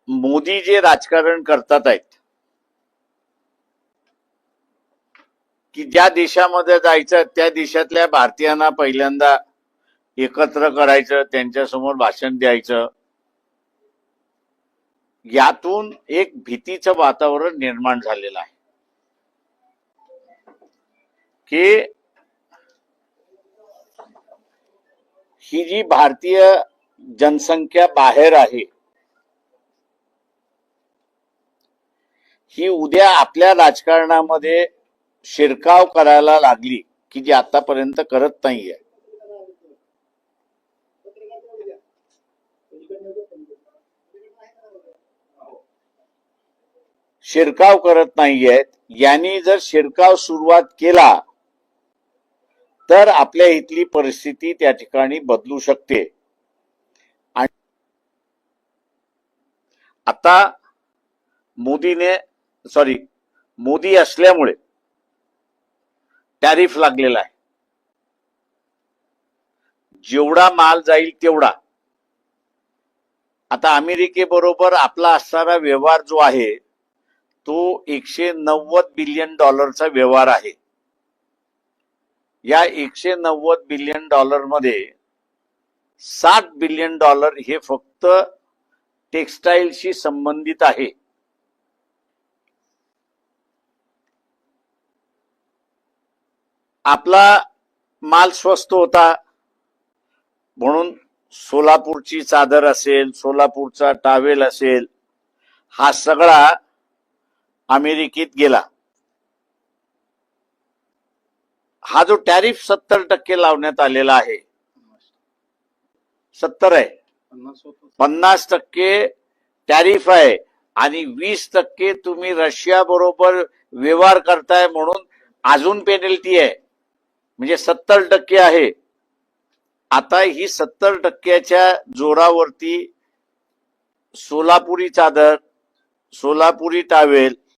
मोदी जे राजकारण करतात आहेत की ज्या देशामध्ये जायचं त्या देशातल्या भारतीयांना पहिल्यांदा एकत्र करायचं, त्यांच्यासमोर भाषण द्यायचं, यातून एक भीतीचं वातावरण निर्माण झालेलं आहे की ही जी भारतीय जनसंख्या बाहेर आहे ही उद्या आपल्या राजकारणामध्ये शिरकाव करायला लागली की जी आतापर्यंत करत नाहीये. शिरकाव करत नाहीयेत. यांनी जर शिरकाव सुरुवात केला तर आपल्या इथली परिस्थिती त्या ठिकाणी बदलू शकते. आणि आता मोदी असल्यामुळे टॅरिफ लागलेला आहे. जेवढा माल जाईल तेवढा. आता अमेरिकेबरोबर आपला असणारा व्यवहार जो आहे तो $190 बिलियन व्यवहार आहे. या $190 बिलियन मध्ये $60 बिलियन हे फक्त टेक्सटाईलशी संबंधित आहे. आपला माल स्वस्त होता म्हणून सोलापूरची चादर असेल, सोलापूरचा टावेल असेल, हा सगळा अमेरिकेत गेला. हा जो टॅरिफ 70% लावण्यात आलेला आहे, 70 आहे, 50% टॅरिफ आहे आणि 20% तुम्ही रशिया बरोबर व्यवहार करताय म्हणून अजून पेनल्टी आहे, म्हणजे 70% आहे. आता ही 70%च्या जोरावरती सोलापुरी चादर, सोलापुरी टावेल